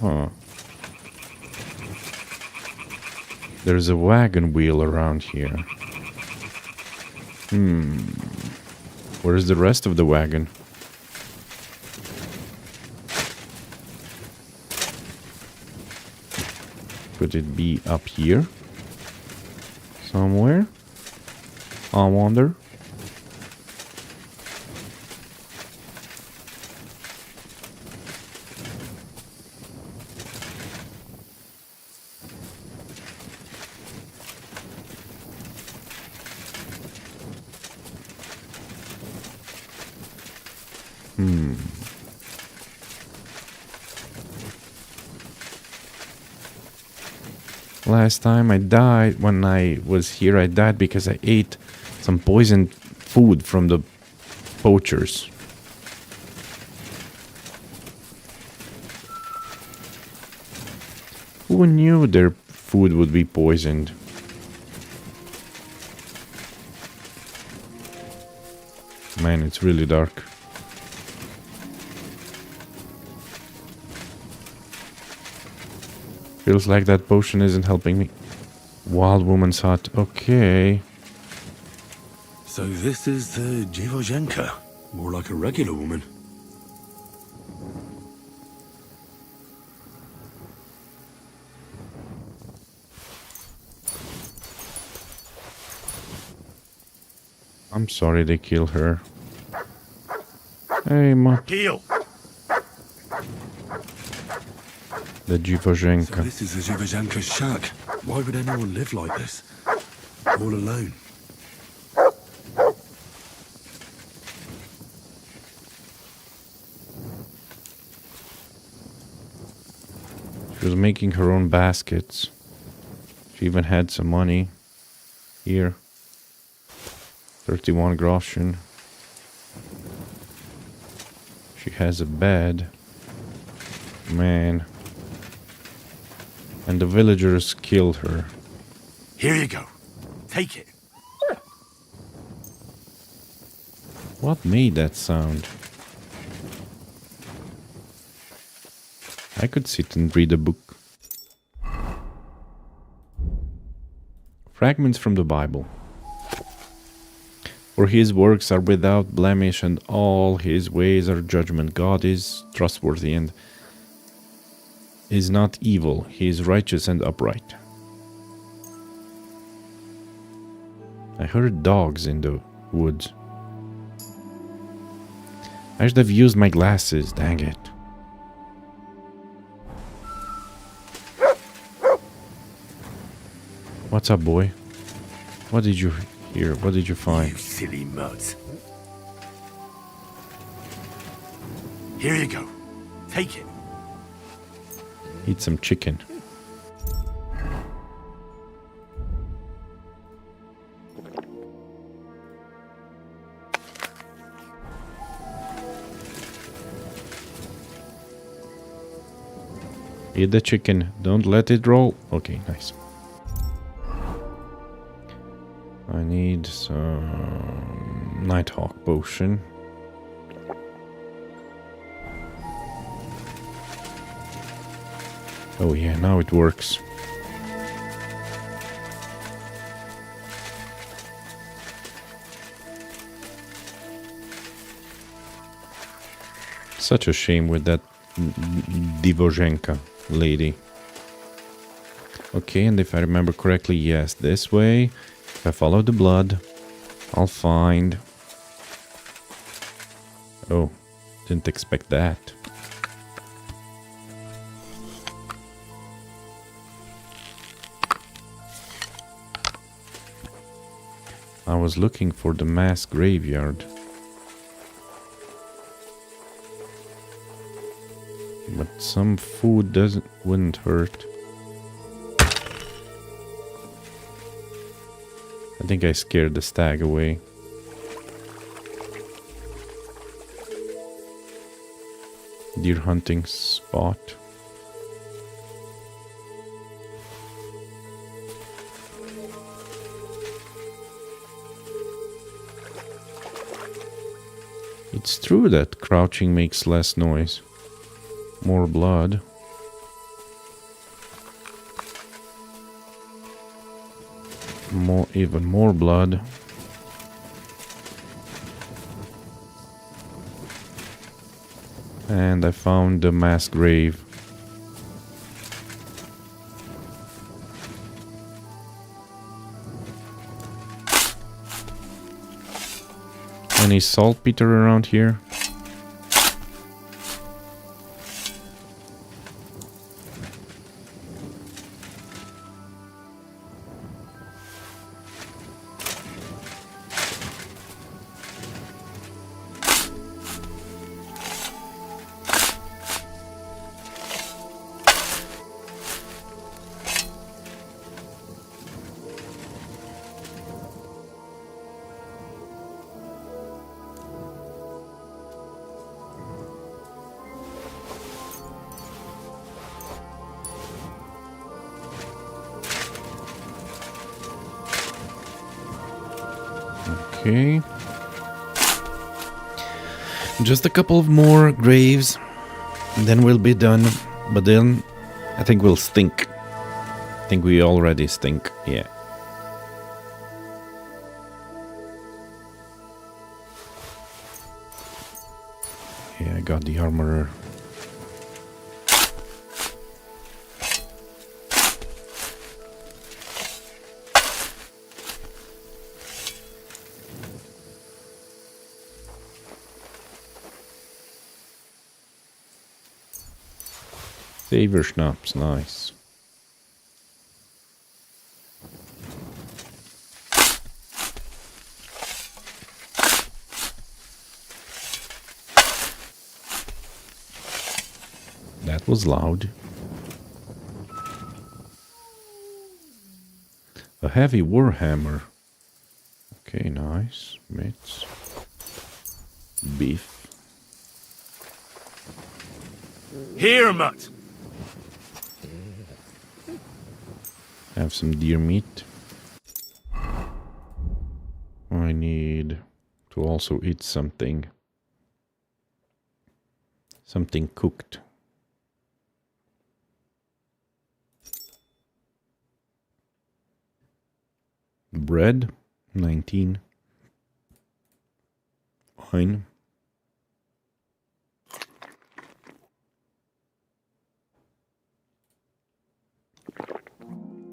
Huh. There's a wagon wheel around here. Where's the rest of the wagon? Could it be up here? Somewhere? I wonder. Last time I died, when I was here, I died because I ate some poisoned food from the poachers. Who knew their food would be poisoned? Man, it's really dark. Feels like that potion isn't helping me. Wild woman's hut. Okay. So this is the Dziwojenka. More like a regular woman. I'm sorry they killed her. Hey, Matt. Heel! The So Dziwojenka. this is the Dziwojenka's shack. Why would anyone live like this? All alone. She was making her own baskets. She even had some money. Here. 31 groschen. She has a bed. Man. And the villagers killed her. Here you go. Take it. What made that sound? I could sit and read a book. Fragments from the Bible. For his works are without blemish, and all his ways are judgment. God is trustworthy and is not evil. He is righteous and upright. I heard dogs in the woods. I should have used my glasses, dang it. What's up, boy? What did you hear? What did you find? You silly mutt. Here you go. Take it. Eat some chicken. Eat the chicken. Don't let it roll. Okay, nice. I need some Nighthawk potion. Oh yeah, now it works. Such a shame with that Divozhenka lady. Okay, and if I remember correctly, yes, this way. If I follow the blood, I'll find... Oh, didn't expect that. I was looking for the mass graveyard. But some food wouldn't hurt. I think I scared the stag away. Deer hunting spot. It's true that crouching makes less noise. More blood. Even more blood. And I found the mass grave. Any saltpeter around here? Okay. Just a couple of more graves, and then we'll be done. But then I think we'll stink. I think we already stink, yeah. Yeah, I got the armorer. Saver schnapps, nice. That was loud. A heavy warhammer. Okay, nice. Mitts. Beef. Here, mutt! Have some deer meat. I need to also eat something. Something cooked. Bread, 19. Wine.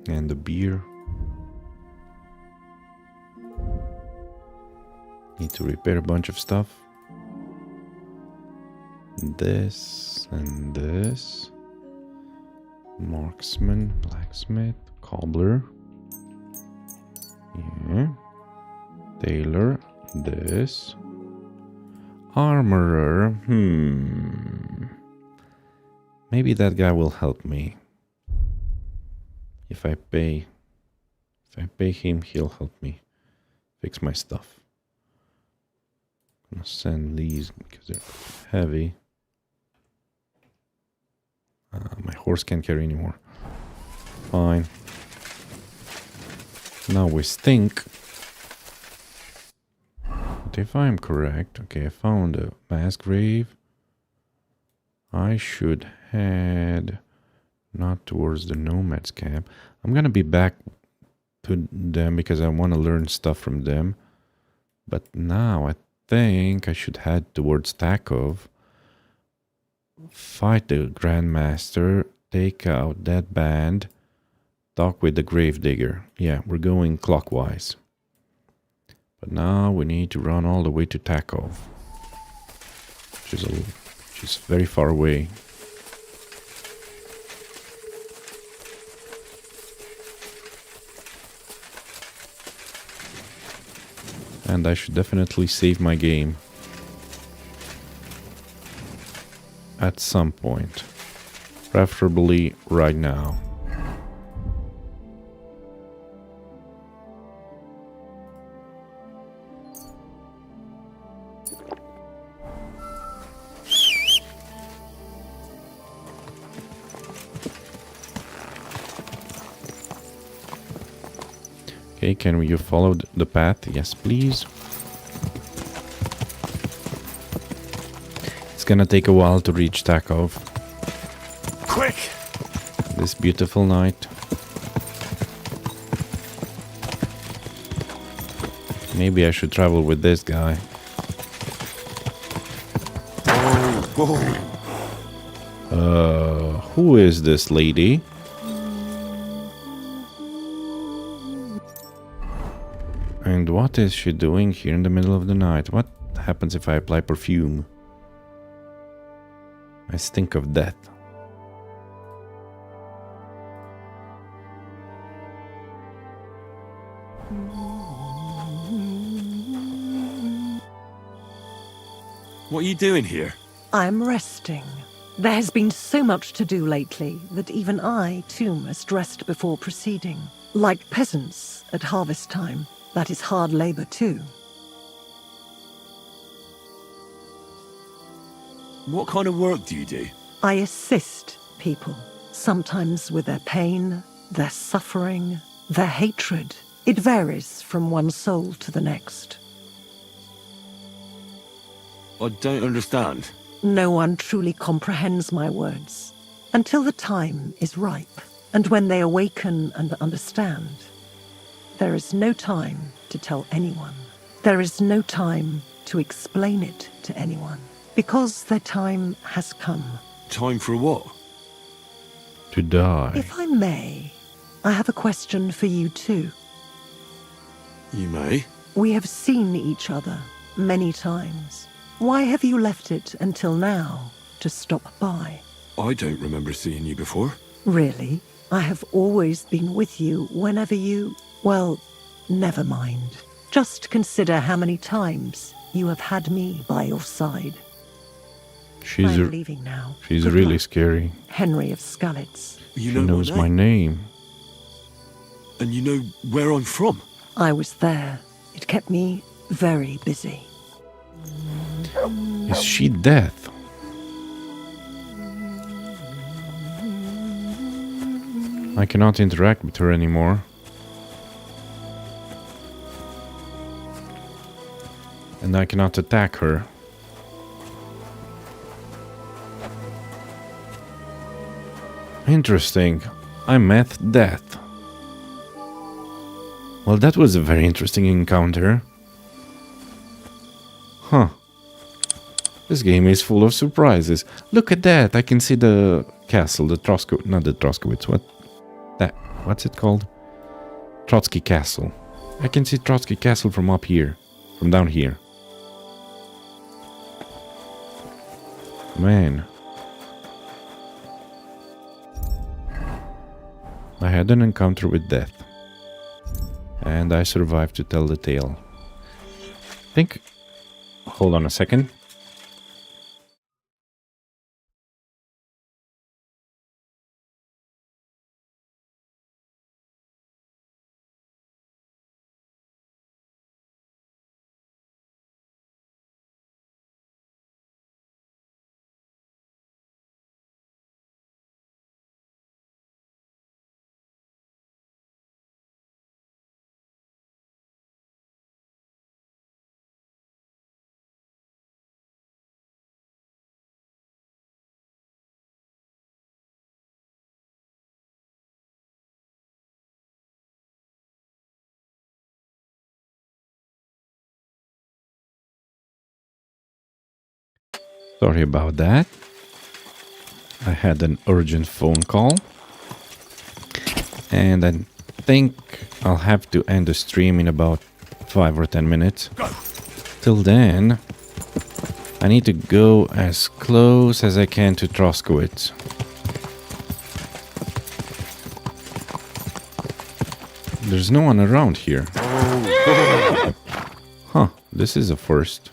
And the beer. Need to repair a bunch of stuff. This and this. Marksman, blacksmith, cobbler. Yeah. Tailor, this. Armorer, Maybe that guy will help me. If I pay him, he'll help me fix my stuff. I'm gonna send these because they're heavy. My horse can't carry anymore. Fine. Now we stink. But if I'm correct, okay, I found a mass grave. I should head not towards the nomads camp. I'm gonna be back to them because I want to learn stuff from them. But now I think I should head towards Takov. Fight the Grandmaster, take out that band, talk with the Gravedigger. Yeah, we're going clockwise. But now we need to run all the way to Takov, which is very far away. And I should definitely save my game. At some point. Preferably right now. Okay, can you follow the path? Yes, please. It's gonna take a while to reach Takov. Quick! This beautiful night. Maybe I should travel with this guy. Who is this lady? And what is she doing here in the middle of the night? What happens if I apply perfume? I stink of death. What are you doing here? I'm resting. There has been so much to do lately that even I, too, must rest before proceeding. Like peasants at harvest time, that is hard labor too. What kind of work do you do? I assist people, sometimes with their pain, their suffering, their hatred. It varies from one soul to the next. I don't understand. No one truly comprehends my words until the time is ripe, and when they awaken and understand. There is no time to tell anyone. There is no time to explain it to anyone, because their time has come. Time for what? To die. If I may, I have a question for you too. You may. We have seen each other many times. Why have you left it until now to stop by? I don't remember seeing you before. Really? I have always been with you whenever you... Well, never mind. Just consider how many times you have had me by your side. She's I'm leaving now. she's Good really luck, scary. Henry of Skalitz. You She knows my name. And you know where I'm from? I was there. It kept me very busy. Is she death? I cannot interact with her anymore. And I cannot attack her. Interesting. I met death. Well, that was a very interesting encounter. Huh. This game is full of surprises. Look at that! I can see the castle, the Trosko... Not the Troskowitz, what's it called? Trotsky Castle. I can see Trotsky Castle from up here. From down here. Man. I had an encounter with death. And I survived to tell the tale. I think... Hold on a second. Sorry about that. I had an urgent phone call. And I think I'll have to end the stream in about 5 or 10 minutes. Till then, I need to go as close as I can to Troskowitz. There's no one around here. Huh, this is a first.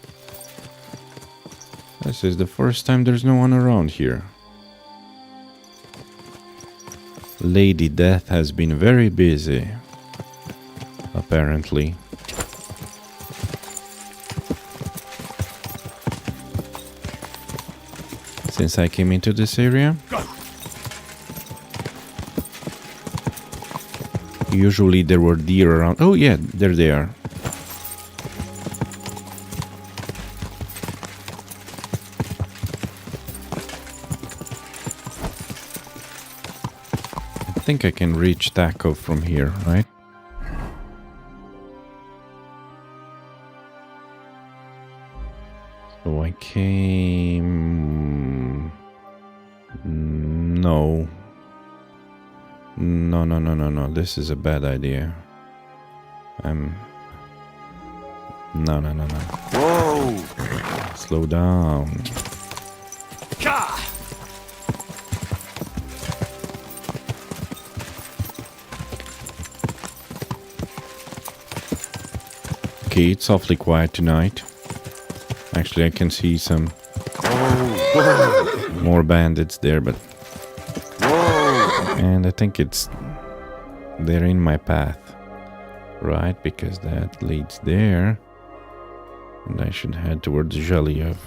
This is the first time there's no one around here. Lady Death has been very busy, apparently. Since I came into this area. Usually there were deer around. Oh yeah, there they are. I think I can reach Taco from here, right? So I came... No. No. This is a bad idea. No. Whoa! Slow down. Okay, it's awfully quiet tonight. Actually, I can see some more bandits there, but... And I think they're in my path, right? Because that leads there. And I should head towards Zheliev.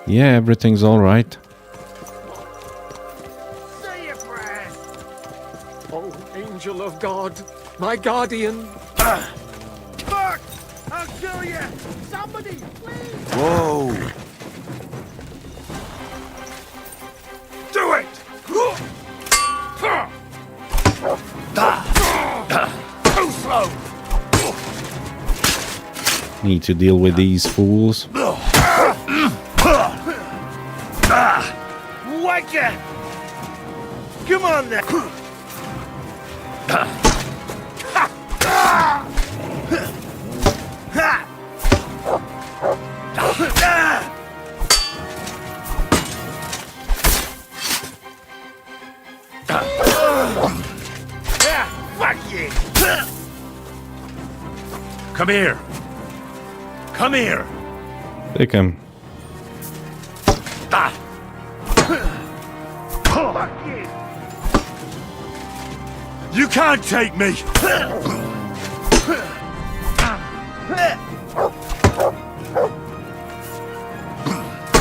Yeah, everything's alright. Oh, angel of God, my guardian. Fuck! I'll kill you! Somebody, please! Whoa! Do it! Too slow! Need to deal with these fools. Whack it! Come on then! Come here! Come here. Take him. Ah. You can't take me.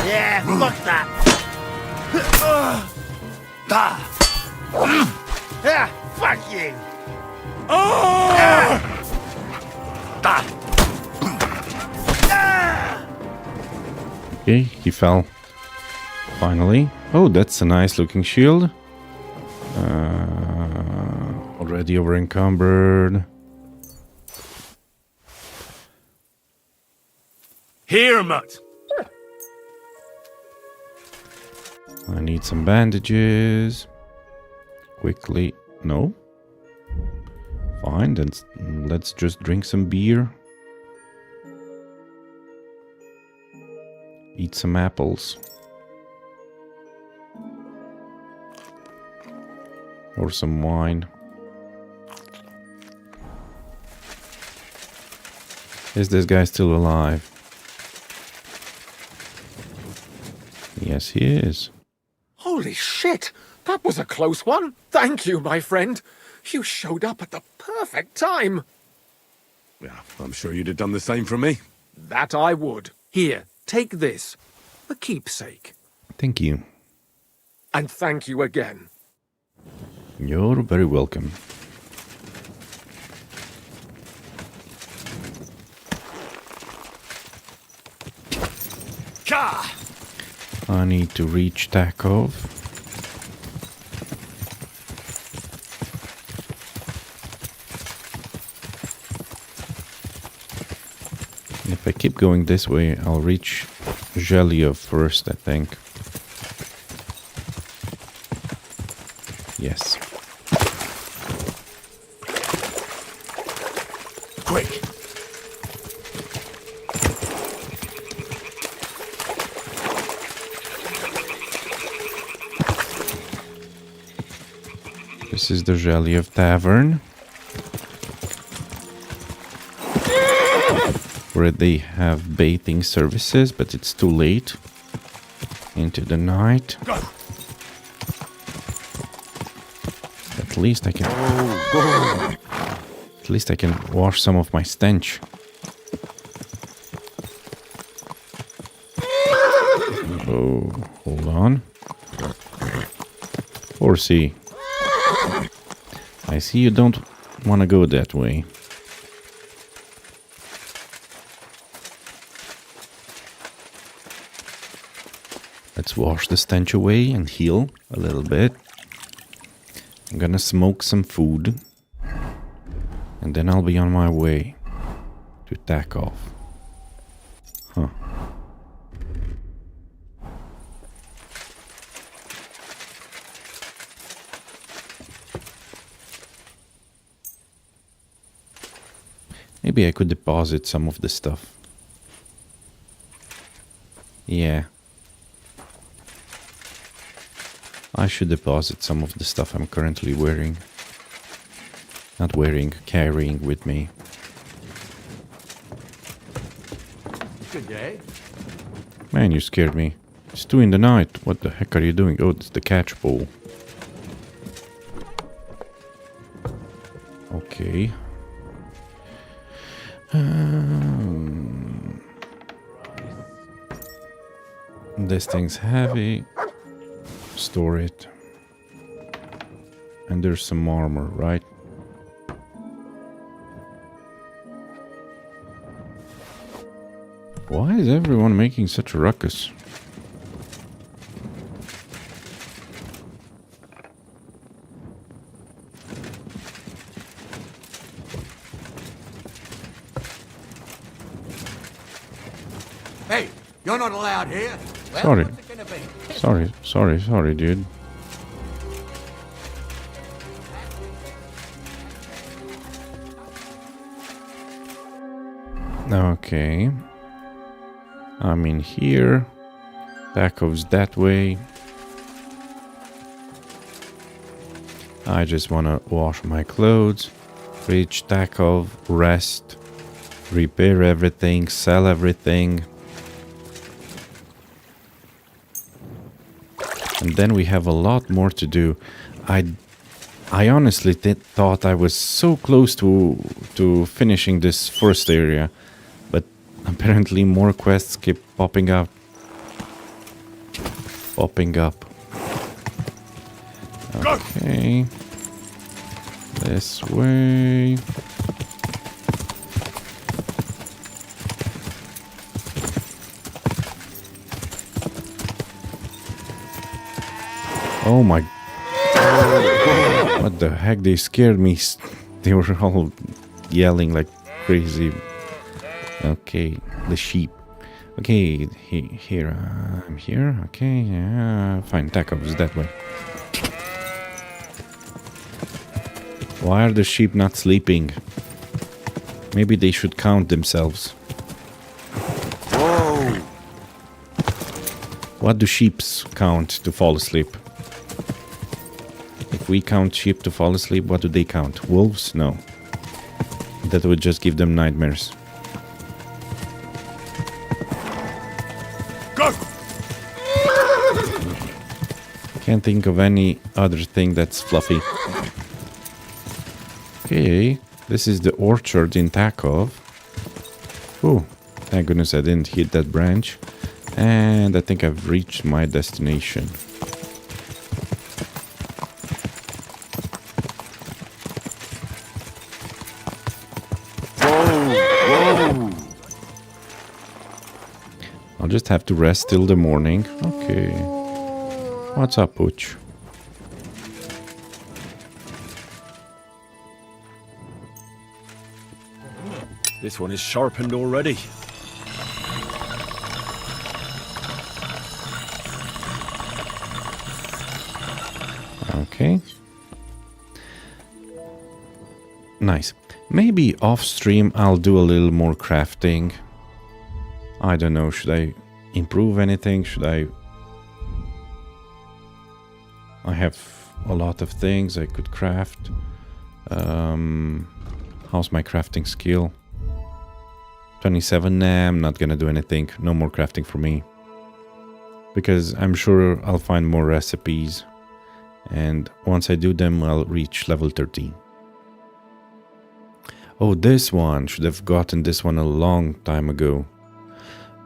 Yeah, fuck that. Yeah, fuck you. Okay, he fell. Finally. Oh, that's a nice looking shield. Already over encumbered. Here, mutt. I need some bandages. Quickly. No? Fine, then let's just drink some beer. Eat some apples. Or some wine. Is this guy still alive? Yes, he is. Holy shit! That was a close one. Thank you, my friend. You showed up at the perfect time. Yeah, I'm sure you'd have done the same for me. That I would. Here, take this. A keepsake. Thank you. And thank you again. You're very welcome. Ka! I need to reach Takov. If I keep going this way, I'll reach Zhelyov first, I think. Yes. Quick. This is the Zhelyov Tavern, where they have bathing services, but it's too late into the night. Go. At least I can. At least I can wash some of my stench. Oh, hold on. Horsey. I see you don't want to go that way. Let's wash the stench away and heal a little bit. I'm gonna smoke some food. And then I'll be on my way to Takov. Huh. Maybe I could deposit some of the stuff. Yeah. I should deposit some of the stuff I'm currently wearing. Not wearing, carrying with me. Good day. Man, you scared me. It's 2 in the night. What the heck are you doing? Oh, it's the catch pole. Okay. This thing's heavy. Store it. And there's some armor, right? Why is everyone making such a ruckus? Hey, you're not allowed here. Well, Sorry. what's it gonna be? Sorry, dude. Okay. I'm in here. Takov's that way. I just want to wash my clothes. Reach Takov, rest. repair everything, sell everything. And then we have a lot more to do. I honestly thought I was so close to finishing this first area, but apparently more quests keep popping up. Okay. This way. Oh my... What the heck? They scared me. They were all yelling like crazy. Okay, the sheep. Okay, here. I'm here. Okay, yeah. Fine, tacos that way. Why are the sheep not sleeping? Maybe they should count themselves. Whoa! What do sheep count to fall asleep? If we count sheep to fall asleep, what do they count? Wolves? No. That would just give them nightmares. Go! Can't think of any other thing that's fluffy. Okay, this is the orchard in Takov. Oh, thank goodness I didn't hit that branch. And I think I've reached my destination. I'll just have to rest till the morning. Okay. What's up, Pooch? This one is sharpened already. Okay. Nice. Maybe off stream I'll do a little more crafting. I don't know, should I improve anything? Should I have a lot of things I could craft. How's my crafting skill? 27, nah, I'm not gonna do anything. No more crafting for me. Because I'm sure I'll find more recipes. And once I do them, I'll reach level 13. Oh, this one. Should have gotten this one a long time ago.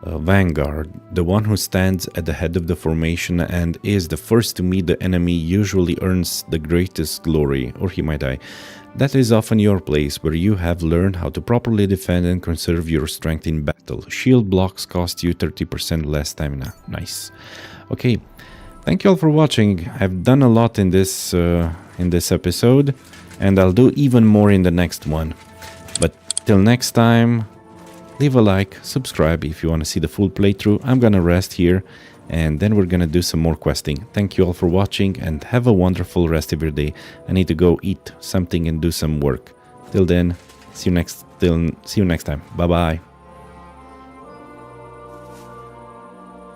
Vanguard. The one who stands at the head of the formation and is the first to meet the enemy usually earns the greatest glory, or he might die. That is often your place, where you have learned how to properly defend and conserve your strength in battle. Shield blocks cost you 30% less stamina. Nice. Okay, thank you all for watching. I've done a lot in this episode, and I'll do even more in the next one. But till next time, leave a like, subscribe if you want to see the full playthrough. I'm gonna rest here, and then we're gonna do some more questing. Thank you all for watching, and have a wonderful rest of your day. I need to go eat something and do some work. Till then, see you next time. Bye bye.